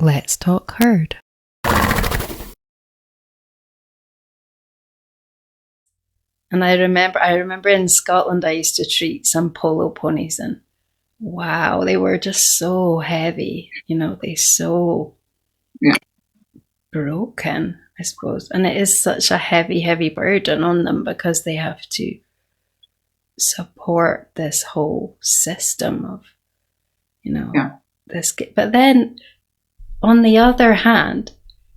Let's talk herd. And I remember in Scotland, I used to treat some polo ponies, and wow, they were just so heavy. They so broken, I suppose. And it is such a heavy, heavy burden on them because they have to support this whole system of, this. But then, on the other hand,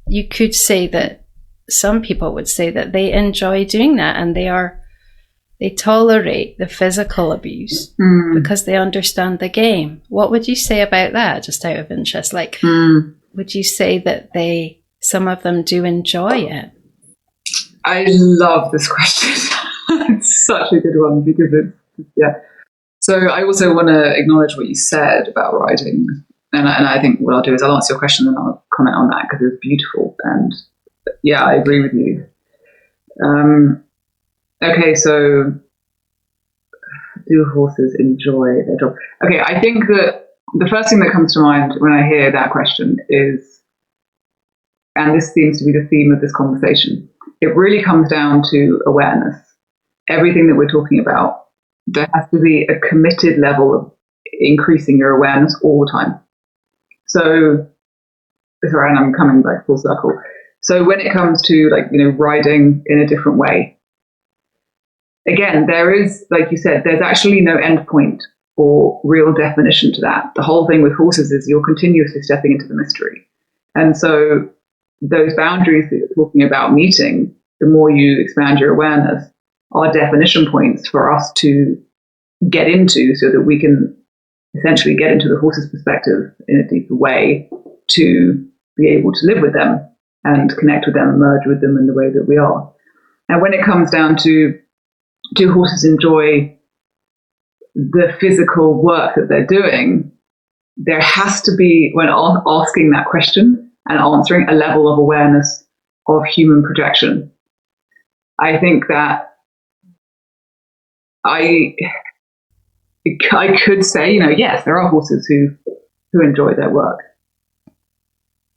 you could say that some people would say that they enjoy doing that, and they tolerate the physical abuse because they understand the game. What would you say about that, just out of interest? Would you say that some of them do enjoy it? I love this question. It's such a good one because So I also want to acknowledge what you said about riding. And I think what I'll do is I'll answer your question and I'll comment on that because it's beautiful. And yeah, I agree with you. Okay, so do horses enjoy their job? Okay, I think that the first thing that comes to mind when I hear that question is, and this seems to be the theme of this conversation, it really comes down to awareness. Everything that we're talking about, there has to be a committed level of increasing your awareness all the time. So, sorry, and I'm coming back full circle. So when it comes to riding in a different way, again, there is, like you said, there's actually no end point or real definition to that. The whole thing with horses is you're continuously stepping into the mystery. And so those boundaries that you're talking about meeting, the more you expand your awareness, are definition points for us to get into so that we can essentially get into the horse's perspective in a deeper way to be able to live with them and connect with them and merge with them in the way that we are. And when it comes down to, do horses enjoy the physical work that they're doing, there has to be, when asking that question and answering, a level of awareness of human projection. I think that I could say, yes, there are horses who enjoy their work.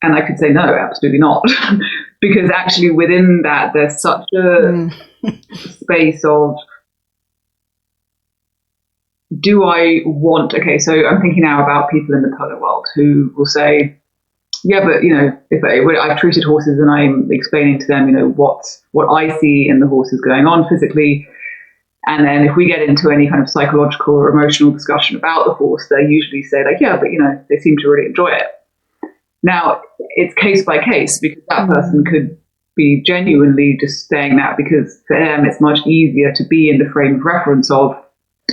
And I could say, no, absolutely not. Because actually within that, there's such a space of, do I want, okay, so I'm thinking now about people in the polo world who will say, yeah, but, if I've treated horses and I'm explaining to them, what I see in the horses going on physically, and then if we get into any kind of psychological or emotional discussion about the horse, they usually say yeah, but they seem to really enjoy it. Now, it's case by case because that person could be genuinely just saying that because for them it's much easier to be in the frame of reference of,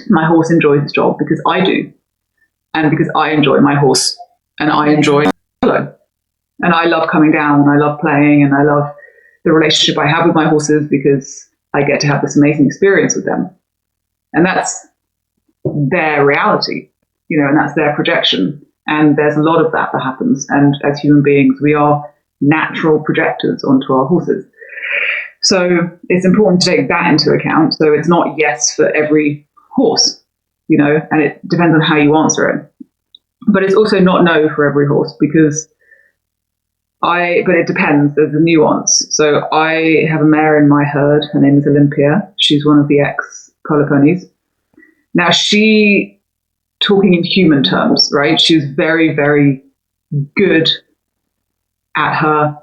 my horse enjoys his job because I do, and because I enjoy my horse and I enjoy polo. And I love coming down and I love playing and I love the relationship I have with my horses because I get to have this amazing experience with them. And that's their reality, and that's their projection. And there's a lot of that happens. And as human beings, we are natural projectors onto our horses. So it's important to take that into account. So it's not yes for every horse, and it depends on how you answer it. But it's also not no for every horse because but it depends. There's a nuance. So I have a mare in my herd. Her name is Olympia. She's one of the ex-polo ponies. Now she, talking in human terms, right? She's very, very good at her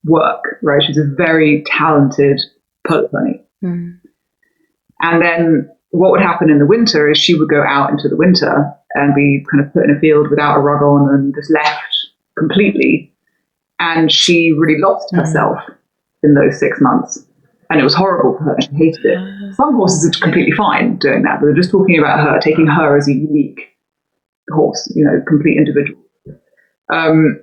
work, right? She's a very talented polo pony. And then what would happen in the winter is she would go out into the winter and be kind of put in a field without a rug on and just left completely. And she really lost herself in those 6 months. And it was horrible for her. She hated it. Some horses are completely fine doing that, but we're just talking about her, taking her as a unique horse, complete individual. And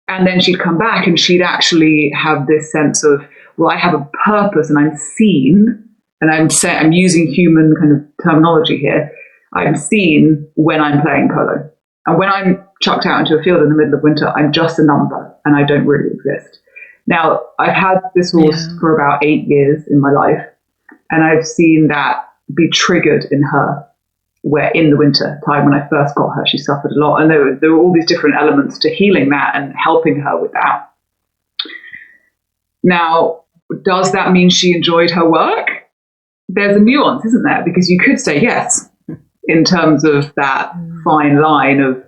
then she'd come back and she'd actually have this sense of, well, I have a purpose and I'm seen, and I'm using human kind of terminology here. I'm seen when I'm playing polo. And when I'm chucked out into a field in the middle of winter, I'm just a number and I don't really exist. Now, I've had this horse for about 8 years in my life, and I've seen that be triggered in her where in the winter time when I first got her, she suffered a lot. And there were all these different elements to healing that and helping her with that. Now, does that mean she enjoyed her work? There's a nuance, isn't there? Because you could say yes, in terms of that fine line of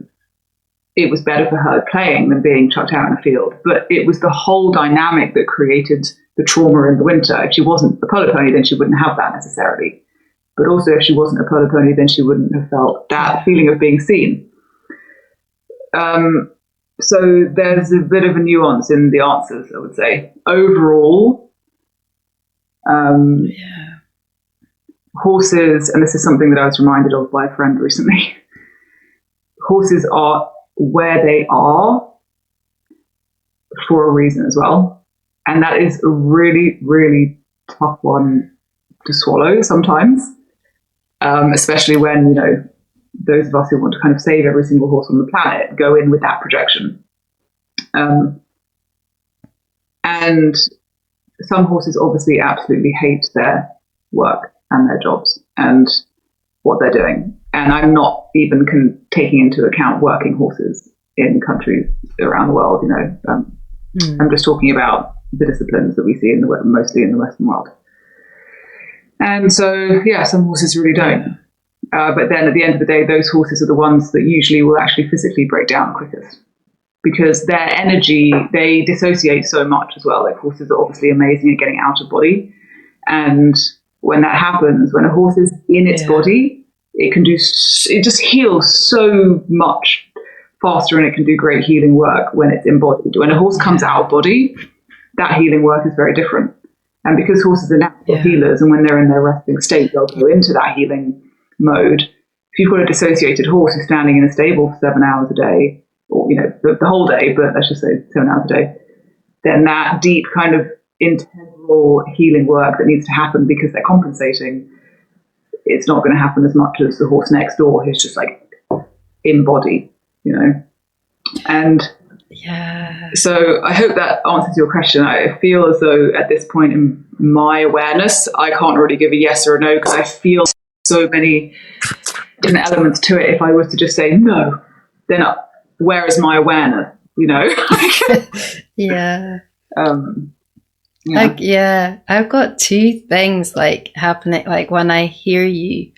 it was better for her playing than being chucked out in the field. But it was the whole dynamic that created the trauma in the winter. If she wasn't a polo pony, then she wouldn't have that necessarily. But also, if she wasn't a polo pony, then she wouldn't have felt that feeling of being seen. So there's a bit of a nuance in the answers, I would say. Overall, horses, and this is something that I was reminded of by a friend recently, horses are where they are for a reason as well. And that is a really, really tough one to swallow sometimes, especially when, you know, those of us who want to kind of save every single horse on the planet go in with that projection. And some horses obviously absolutely hate their work and their jobs and what they're doing. And I'm not even taking into account working horses in countries around the world. You know, I'm just talking about the disciplines that we see mostly in the Western world. And so, yeah, some horses really don't. But then at the end of the day, those horses are the ones that usually will actually physically break down quickest, because their energy, they dissociate so much as well. Like, horses are obviously amazing at getting out of body. And when that happens, when a horse is in its body, it just heals so much faster, and it can do great healing work when it's embodied. When a horse comes out of body, that healing work is very different. And because horses are natural healers, and when they're in their resting state, they'll go into that healing mode. If you've got a dissociated horse who's standing in a stable for 7 hours a day, or, you know, the whole day, but let's just say 7 hours a day, then that deep kind of integral healing work that needs to happen because they're compensating, it's not going to happen as much as the horse next door who's just like in body, you know. And so I hope that answers your question. I feel as though at this point in my awareness, I can't really give a yes or a no, because I feel so many different elements to it. If I was to just say no, then where is my awareness, you know? I've got two things like happening. Like, when I hear you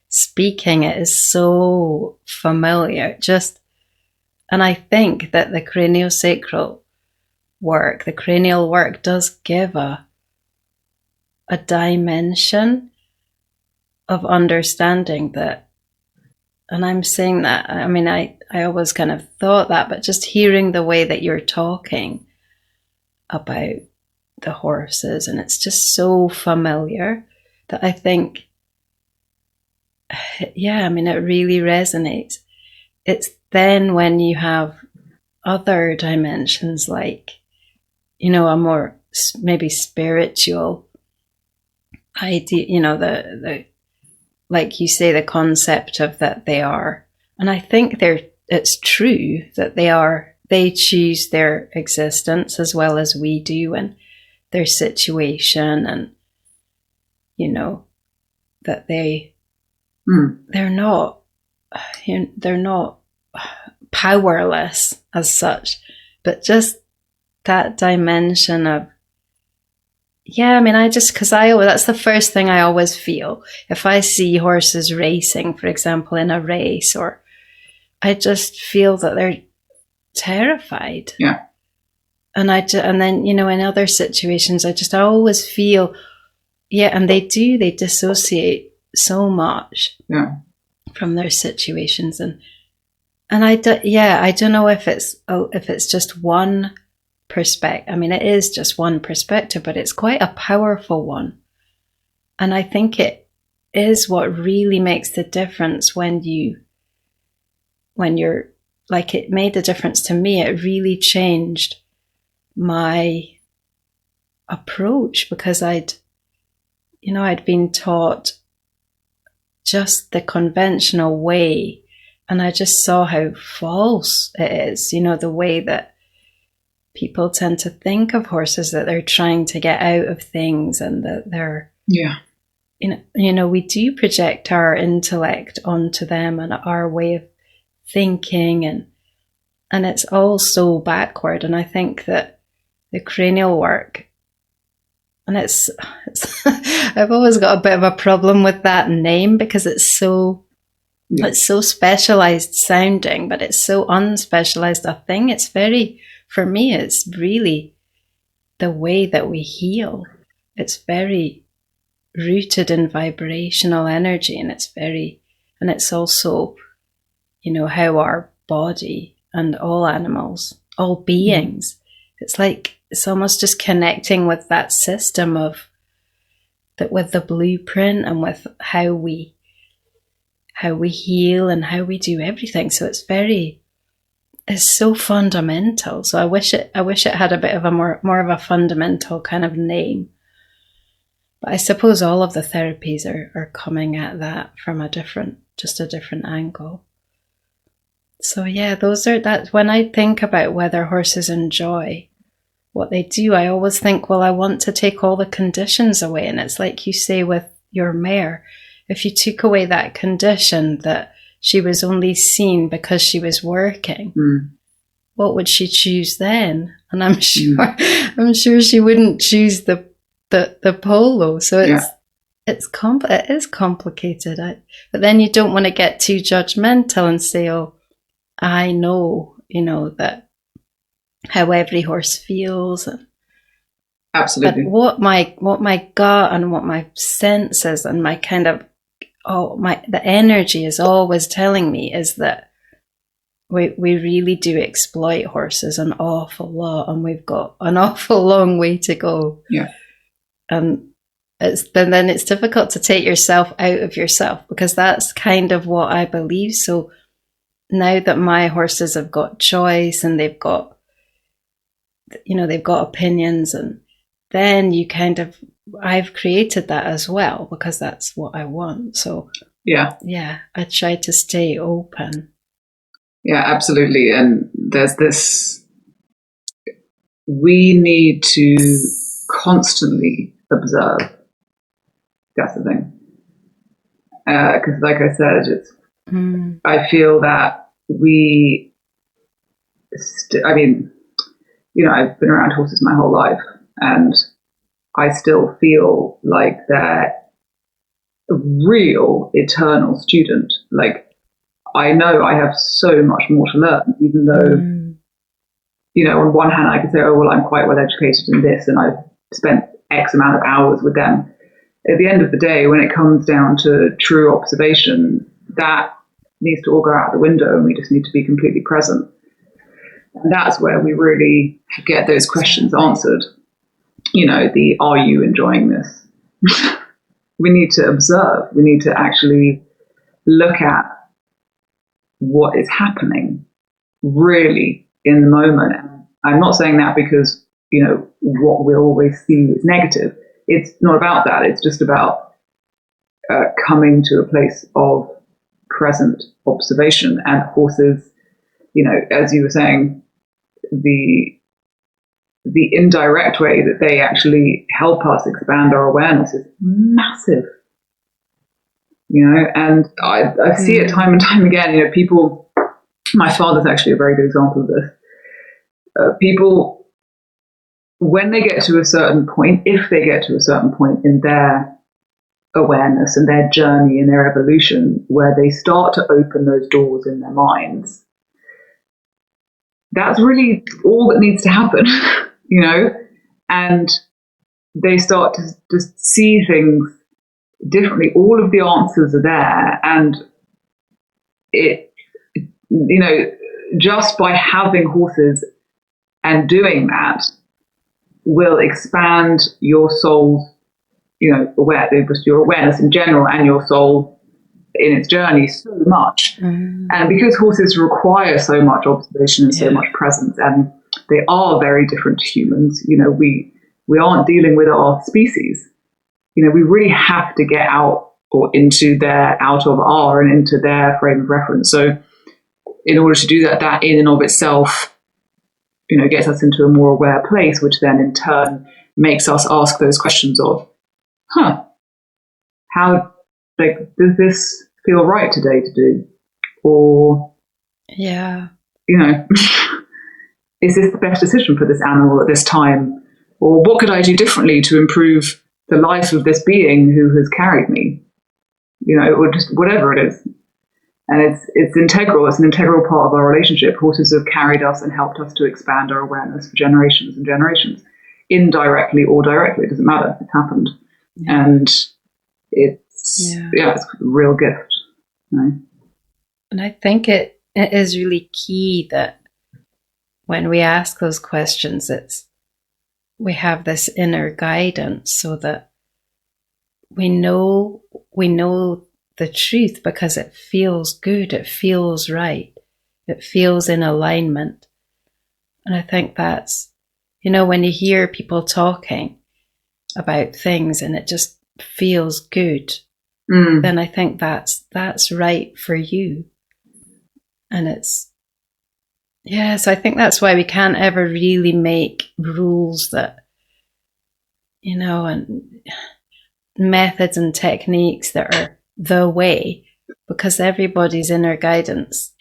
speaking, it is so familiar. And I think that the craniosacral work, the cranial work, does give a dimension of understanding that. And I'm saying that, I mean, I always kind of thought that, but just hearing the way that you're talking about the horses, and it's just so familiar that I think, I mean, it really resonates. It's then when you have other dimensions, like, you know, a more maybe spiritual idea, you know, the like you say, the concept of that they are, and I think it's true that they choose their existence as well as we do, and their situation, and, you know, that they're not powerless as such, but just that dimension of, I mean, that's the first thing I always feel if I see horses racing, for example, in a race, or I just feel that they're terrified. Yeah. And then, you know, in other situations, I always feel, and they dissociate so much from their situations. And I don't know if it's just one perspective. I mean, it is just one perspective, but it's quite a powerful one. And I think it is what really makes the difference when you're, like, it made a difference to me. It really changed my approach, because I'd been taught just the conventional way, and I just saw how false it is, you know, the way that people tend to think of horses, that they're trying to get out of things, and that they're we do project our intellect onto them and our way of thinking, and it's all so backward. And I think that the cranial work, and it's I've always got a bit of a problem with that name because it's so specialized sounding, but it's so unspecialized a thing. It's very, for me, it's really the way that we heal. It's very rooted in vibrational energy, and it's also, how our body and all animals, all beings, it's like, it's almost just connecting with that system of that, with the blueprint and with how we heal and how we do everything. So it's so fundamental. So I wish it had a bit of a more of a fundamental kind of name. But I suppose all of the therapies are coming at that from a different angle. So yeah, that's when I think about whether horses enjoy what they do, I always think, well, I want to take all the conditions away. And it's like you say with your mare, if you took away that condition that she was only seen because she was working, what would she choose then? And I'm sure she wouldn't choose the polo. So it is complicated. But then you don't want to get too judgmental and say, oh, I know, that how every horse feels. Absolutely. But what my gut and what my senses and my kind of the energy is always telling me is that we really do exploit horses an awful lot, and we've got an awful long way to go. Yeah. And then it's difficult to take yourself out of yourself, because that's kind of what I believe. So now that my horses have got choice and they've got opinions, and then I've created that as well, because that's what I want. So yeah, I try to stay open. Yeah, absolutely. And there's this, we need to constantly observe. That's the thing. Because like I said, I feel that I've been around horses my whole life, and I still feel like they're a real eternal student. Like, I know I have so much more to learn, even though, on one hand I could say, oh, well, I'm quite well educated in this and I've spent X amount of hours with them. At the end of the day, when it comes down to true observation, that needs to all go out the window, and we just need to be completely present. And that's where we really get those questions answered. Are you enjoying this? We need to observe. We need to actually look at what is happening really in the moment. I'm not saying that because, what we always see is negative. It's not about that. It's just about coming to a place of present observation. And horses, as you were saying, the indirect way that they actually help us expand our awareness is massive. And I see it time and time again. People, my father's actually a very good example of this. People, when they get to a certain point, if they get to a certain point in their awareness and their journey and their evolution, where they start to open those doors in their minds, that's really all that needs to happen, and they start to just see things differently. All of the answers are there, and it, just by having horses and doing that will expand your soul's, just your awareness in general and your soul in its journey so much. And because horses require so much observation and so much presence, and they are very different to humans, we aren't dealing with our species. We really have to get out of our and into their frame of reference. So in order to do that, that in and of itself, gets us into a more aware place, which then in turn makes us ask those questions of, how, like, does this feel right today to do? Or, Yeah. you know, is this the best decision for this animal at this time? Or what could I do differently to improve the life of this being who has carried me? You know, or just whatever it is. And it's integral. It's an integral part of our relationship. Horses have carried us and helped us to expand our awareness for generations and generations, indirectly or directly. It doesn't matter. It's happened, and it's it's a real gift. You know? And I think it is really key that when we ask those questions, we have this inner guidance so that we know the truth because it feels good, it feels right, it feels in alignment. And I think that's, when you hear people talking about things and it just feels good, then I think that's right for you. And so I think that's why we can't ever really make rules that, and methods and techniques that are the way, because everybody's inner guidance.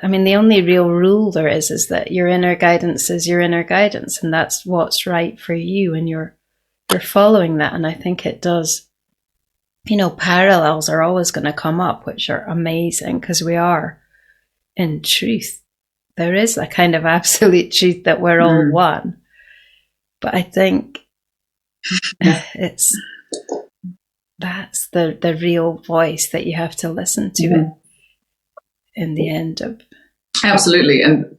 I mean, the only real rule there is that your inner guidance is your inner guidance, and that's what's right for you, and you're following that. And I think it does, parallels are always going to come up, which are amazing because we are in truth. There is a kind of absolute truth that we're all one. But I think that's the real voice that you have to listen to it in the end of. Absolutely. And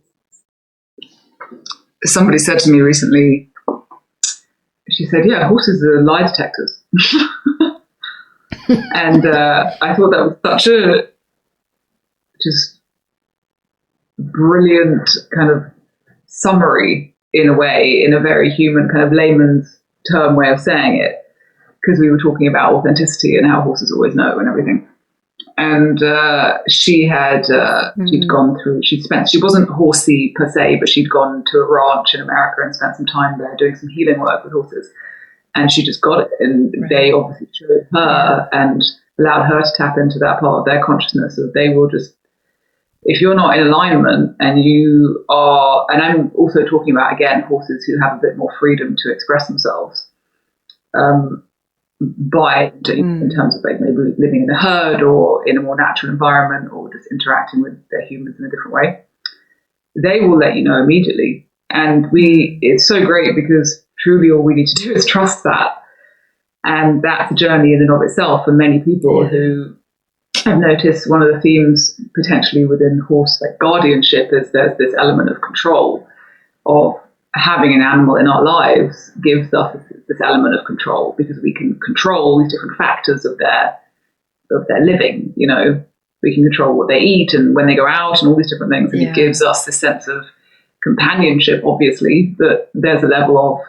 somebody said to me recently, she said, yeah, horses are lie detectors. And I thought that was such a just brilliant kind of summary, in a way, in a very human kind of layman's term way of saying it, because we were talking about authenticity and how horses always know and everything. And she had she'd gone through, she wasn't horsey per se, but she'd gone to a ranch in America and spent some time there doing some healing work with horses, and she just got it. And they obviously showed her and allowed her to tap into that part of their consciousness of they will just, if you're not in alignment and you are, and I'm also talking about, again, horses who have a bit more freedom to express themselves, in terms of like maybe living in a herd or in a more natural environment or just interacting with their humans in a different way, they will let you know immediately. And it's so great because truly all we need to do is trust that. And that's a journey in and of itself for many people who I've noticed one of the themes potentially within horse like guardianship is there's this element of control, of having an animal in our lives gives us this element of control because we can control these different factors of their living. We can control what they eat and when they go out and all these different things. And it gives us this sense of companionship, obviously, that there's a level of,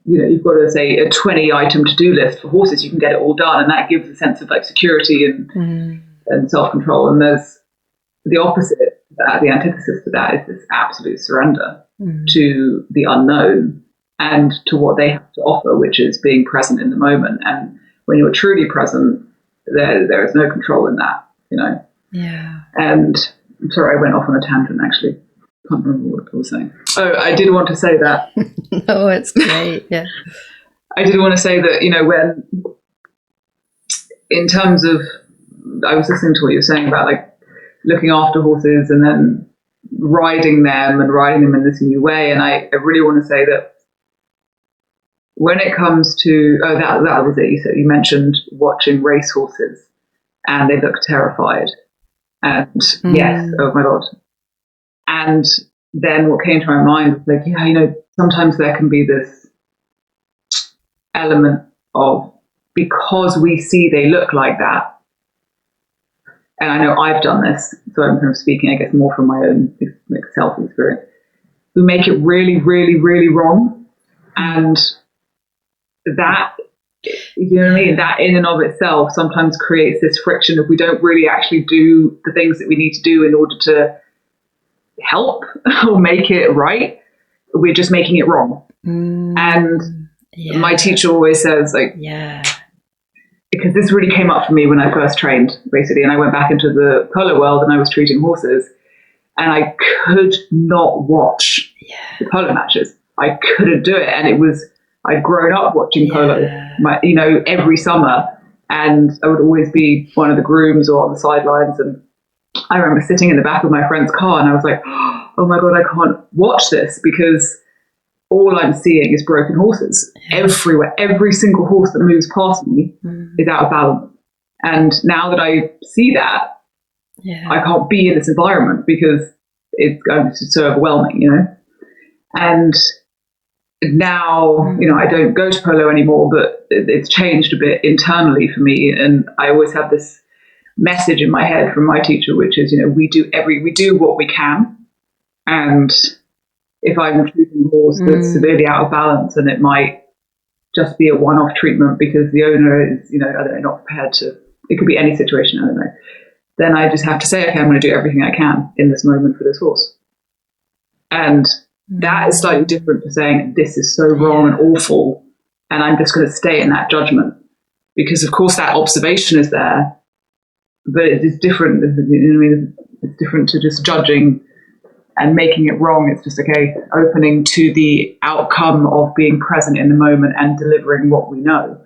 you've got to say a 20 item to-do list for horses, you can get it all done. And that gives a sense of like security and self-control. And there's the opposite to that, the antithesis to that is this absolute surrender to the unknown and to what they have to offer, which is being present in the moment. And when you're truly present, there is no control in that, Yeah. And I'm sorry, I went off on a tangent, actually. I can't remember what I was saying. Oh, I did want to say that. No, it's great, yeah. I did want to say that, when, in terms of, I was listening to what you were saying about like looking after horses and then riding them in this new way. And I really want to say that when it comes to, that was it. You mentioned watching race horses and they look terrified. And yes, oh my God. And then what came to my mind was like, sometimes there can be this element of, because we see they look like that, and I know I've done this, so I'm kind of speaking, I guess, more from my own self-experience, we make it really, really, really wrong. And that, you know what I mean? That in and of itself sometimes creates this friction if we don't really actually do the things that we need to do in order to help or make it right. We're just making it wrong. And my teacher always says, like, because this really came up for me when I first trained, basically, and I went back into the polo world and I was treating horses, and I could not watch the polo matches. I couldn't do it, and I'd grown up watching polo, every summer, and I would always be one of the grooms or on the sidelines. And I remember sitting in the back of my friend's car, and I was like, "Oh my god, I can't watch this because all I'm seeing is broken horses everywhere. Every single horse that moves past me is out of balance." And now that I see that, I can't be in this environment because it's going to so overwhelming, And now, I don't go to polo anymore, but it's changed a bit internally for me. And I always have this message in my head from my teacher, which is, we do what we can. And if I'm treating a horse that's severely out of balance, and it might just be a one-off treatment because the owner is, I don't know, not prepared to, it could be any situation, I don't know. Then I just have to say, okay, I'm going to do everything I can in this moment for this horse. And that is slightly different to saying this is so wrong and awful, and I'm just going to stay in that judgment. Because of course that observation is there, but it is different. It's different to just judging and making it wrong. It's just, okay, opening to the outcome of being present in the moment and delivering what we know.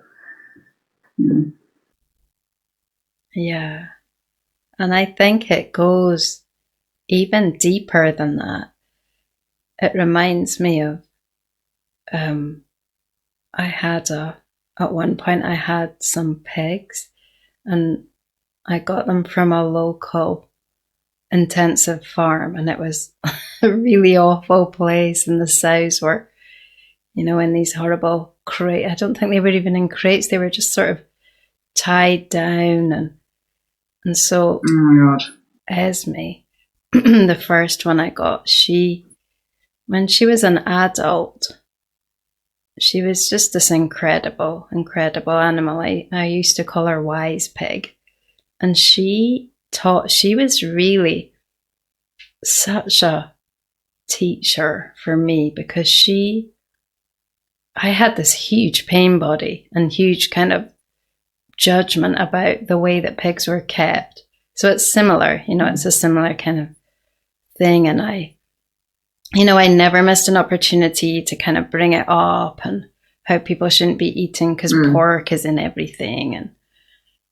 Yeah. And I think it goes even deeper than that. It reminds me of, at one point I had some pigs, and I got them from a local intensive farm, and it was a really awful place, and the sows were, in these horrible crates. I don't think they were even in crates, they were just sort of tied down, and so oh my god, Esme, the first one I got, when she was an adult, she was just this incredible animal. I used to call her Wise Pig. And she was really such a teacher for me, because I had this huge pain body and huge kind of judgment about the way that pigs were kept. So it's similar, it's a similar kind of thing. And I never missed an opportunity to kind of bring it up, and how people shouldn't be eating because pork is in everything. And,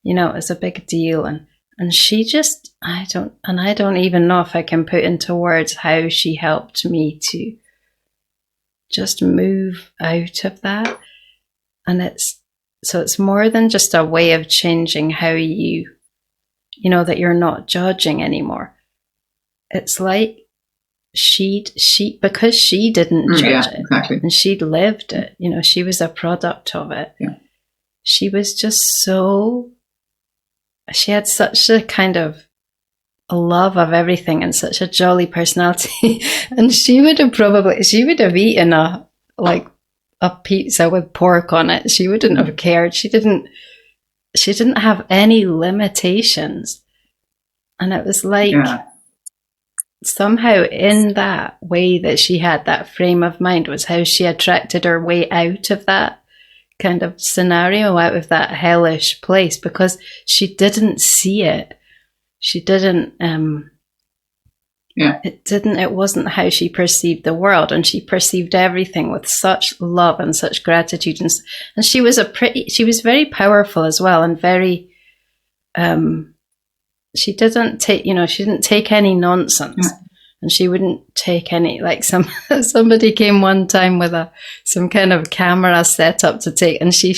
it's a big deal. And she just, I don't even know if I can put into words how she helped me to just move out of that. And it's more than just a way of changing how that you're not judging anymore. It's like, because she didn't judge it, exactly. And she'd lived it, she was a product of it. She was just she had such a kind of a love of everything and such a jolly personality. And she would have eaten a pizza with pork on it. She wouldn't have cared. She didn't have any limitations. And it was like, somehow in that way that she had that frame of mind was how she attracted her way out of that kind of scenario, out of that hellish place, because she didn't see it. She didn't, it wasn't how she perceived the world, and she perceived everything with such love and such gratitude. And she was very powerful as well, and very, she didn't take any nonsense, and she wouldn't take any, like somebody came one time with some kind of camera set up to take, and she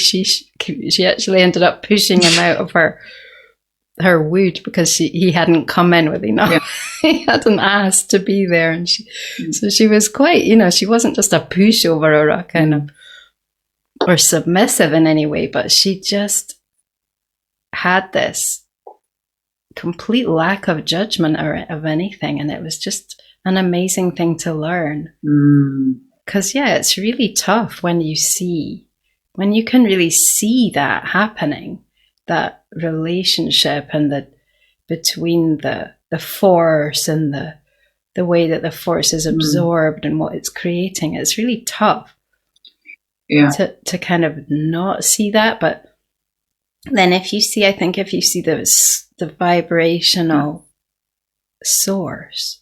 actually ended up pushing him out of her wood because he hadn't come in with enough. He hadn't asked to be there, and so she was quite, she wasn't just a pushover or a kind of, or submissive in any way, but she just had this complete lack of judgment or of anything, and it was just an amazing thing to learn. Because it's really tough when you can really see that happening, that relationship, and between the force and the way that the force is absorbed and what it's creating. It's really tough to kind of not see that, but then if you see, I think if you see the vibrational source,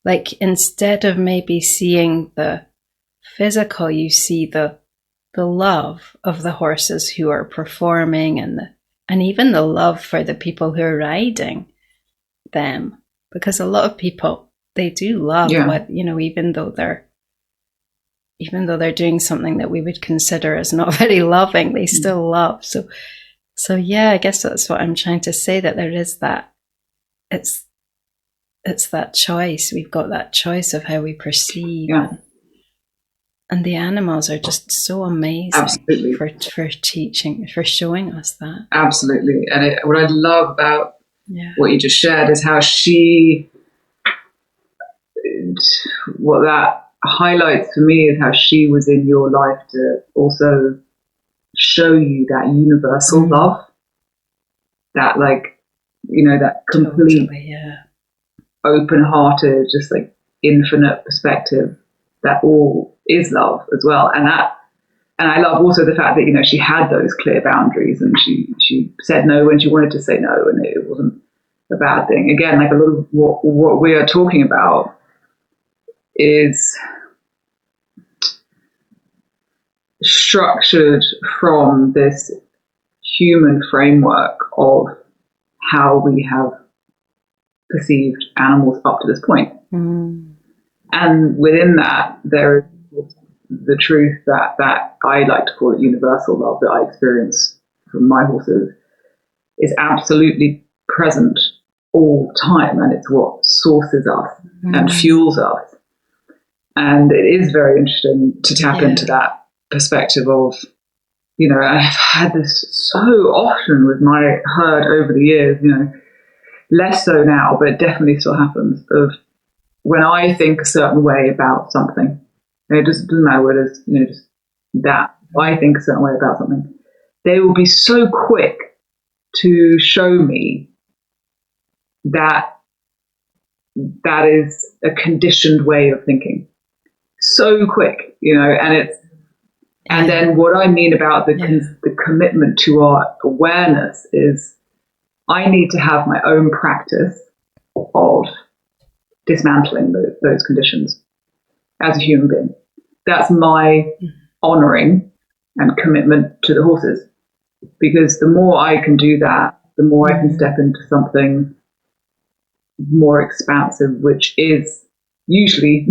like instead of maybe seeing the physical, you see the love of the horses who are performing, and even the love for the people who are riding them, because a lot of people, they do love what, even though they're doing something that we would consider as not very loving, they still love. So yeah, I guess that's what I'm trying to say, that there is that, it's that choice. We've got that choice of how we perceive. And the animals are just so amazing. Absolutely. For teaching, for showing us that. Absolutely. And what I love about what you just shared is how what that highlights for me is how she was in your life to also show you that universal love, that that complete, open-hearted, just like infinite perspective that all is love as well. And I love also the fact that, she had those clear boundaries, and she said no when she wanted to say no, and it wasn't a bad thing. Again, like a lot of what we are talking about is structured from this human framework of how we have perceived animals up to this point. And within that, there is the truth that I like to call it universal love, that I experience from my horses, is absolutely present all the time, and it's what sources us and fuels us. And it is very interesting to tap into that perspective of, I've had this so often with my herd over the years, less so now, but it definitely still happens, of when I think a certain way about something, and it doesn't matter whether it's, just that, I think a certain way about something, they will be so quick to show me that that is a conditioned way of thinking. So quick, and then what I mean about the commitment to our awareness is I need to have my own practice of dismantling those conditions as a human being. That's my honoring and commitment to the horses, because the more I can do that, the more I can step into something more expansive, which is usually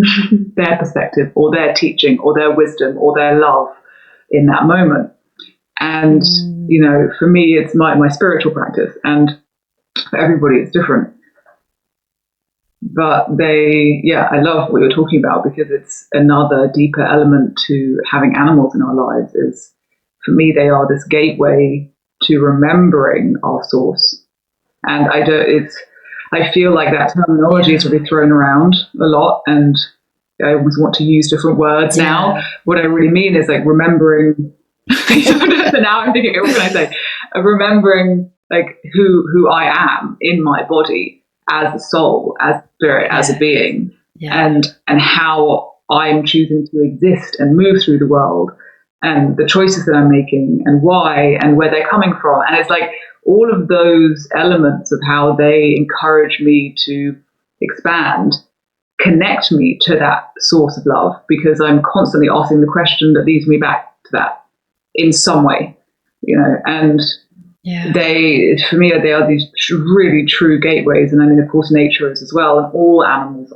their perspective or their teaching or their wisdom or their love in that moment. And for me, it's my spiritual practice, and for everybody it's different. But I love what you're talking about, because it's another deeper element to having animals in our lives. Is, for me, they are this gateway to remembering our source. And I feel like that terminology is really thrown around a lot, and I always want to use different words now. What I really mean is like remembering. So now I'm thinking, what can I say? Remembering like who I am in my body, as a soul, as a spirit, as a being, and how I'm choosing to exist and move through the world, and the choices that I'm making, and why, and where they're coming from. And it's like all of those elements of how they encourage me to expand connect me to that source of love, because I'm constantly asking the question that leads me back to that in some way, and they, for me, they are these really true gateways. And I mean, of course, nature is as well, and all animals,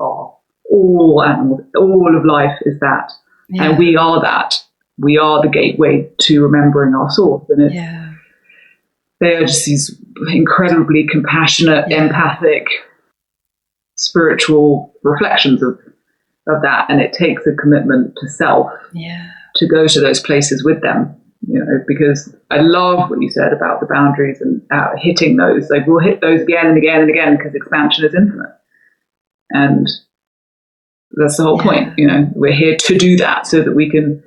all of life is that, and we are that. We are the gateway to remembering our source, and they are just these incredibly compassionate, empathic, spiritual reflections of that. And it takes a commitment to self to go to those places with them. Because I love what you said about the boundaries and hitting those. Like, we'll hit those again and again and again, because expansion is infinite. And that's the whole point. We're here to do that so that we can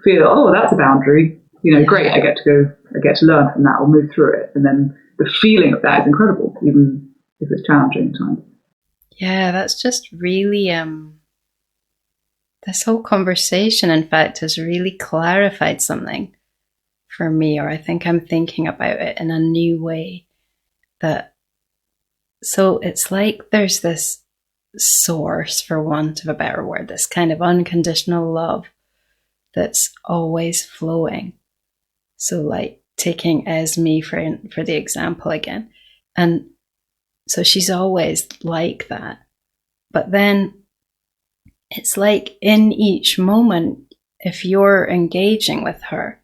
feel, oh, that's a boundary. Great, I get to learn from that or move through it. And then the feeling of that is incredible, even if it's challenging at times. Yeah, that's just really, this whole conversation, in fact, has really clarified something for me, or I think I'm thinking about it in a new way. So it's like there's this source, for want of a better word, this kind of unconditional love that's always flowing. So like taking Esme for the example again. And so she's always like that. But then it's like in each moment, if you're engaging with her,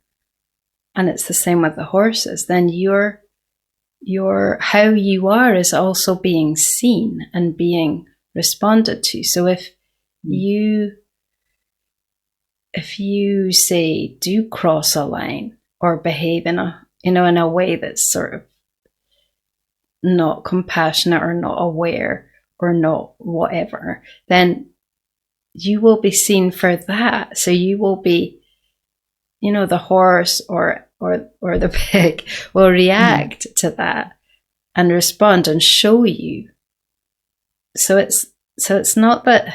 and it's the same with the horses, then your how you are is also being seen and being responded to. So if you say do cross a line or behave in a way that's sort of not compassionate or not aware or not whatever, then you will be seen for that. So you will be, the horse or the pig will react to that and respond and show you. So it's not that.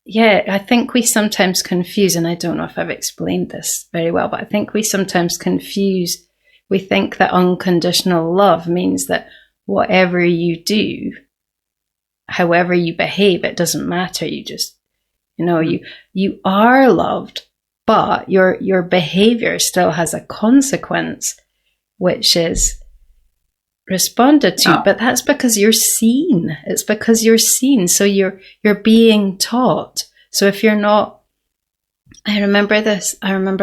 Yeah, I think we sometimes confuse, and I don't know if I've explained this very well, but I think we sometimes confuse. We think that unconditional love means that whatever you do, however you behave, it doesn't matter. You just, you are loved, but your behavior still has a consequence, which is responded to. But that's because you're seen. It's because you're seen. So you're being taught. So if you're not, I remember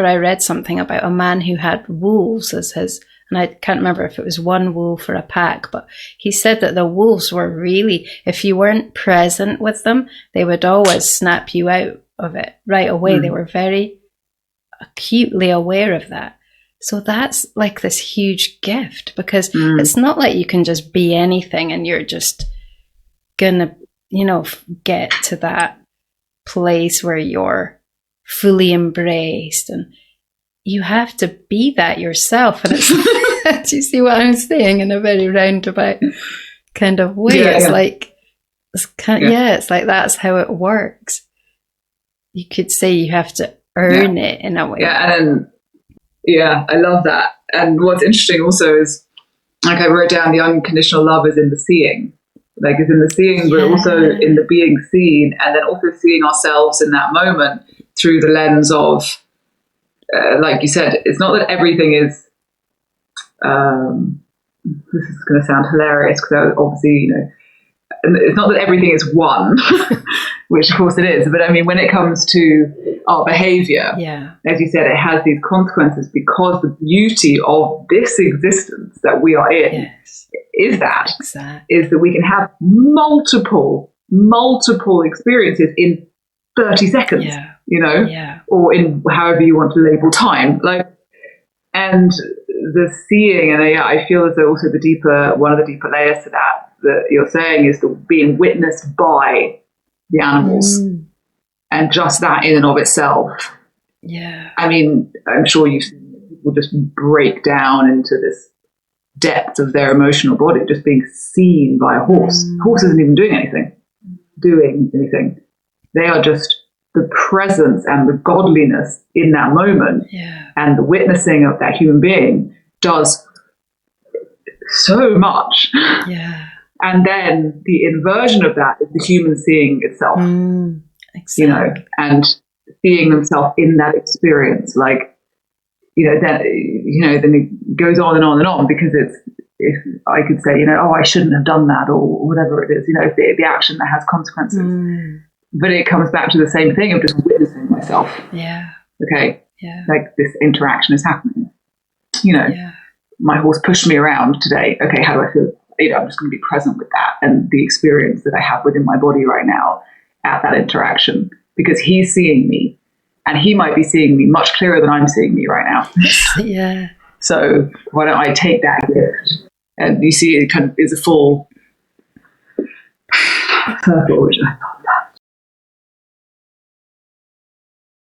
I read something about a man who had wolves as his, and I can't remember if it was one wolf or a pack, but he said that the wolves were really, if you weren't present with them, they would always snap you out of it right away. They were very acutely aware of that. So that's like this huge gift, because it's not like you can just be anything and you're just gonna, get to that place where you're fully embraced, and you have to be that yourself. And it's, do you see what I'm saying, in a very roundabout kind of way? It's like, it's like that's how it works. You could say you have to earn it in a way. I love that. And what's interesting also is, like, I wrote down the unconditional love is in the seeing. Like, it's in the seeing, but also in the being seen, and then also seeing ourselves in that moment through the lens of, like you said, it's not that everything is, this is going to sound hilarious because obviously, it's not that everything is one, which of course it is. But I mean, when it comes to our behavior, as you said, it has these consequences, because the beauty of this existence that we are in is that we can have multiple experiences in 30 seconds, or in however you want to label time. And the seeing, and I feel as though also one of the deeper layers to that you're saying is the being witnessed by the animals, and just that in and of itself. I mean, I'm sure you've seen people just break down into this depth of their emotional body, just being seen by a horse. The horse isn't even doing anything. They are just the presence and the godliness in that moment, and the witnessing of that human being does so much. And then the inversion of that is the human seeing itself, and seeing themselves in that experience. Then it goes on and on and on, because if I could say, I shouldn't have done that, or whatever it is, if the action that has consequences. But it comes back to the same thing of just witnessing myself. Like, this interaction is happening. My horse pushed me around today. Okay, how do I feel? I'm just going to be present with that and the experience that I have within my body right now at that interaction, because he's seeing me, and he might be seeing me much clearer than I'm seeing me right now. So why don't I take that gift? And you see, it kind of is a full circle, which I thought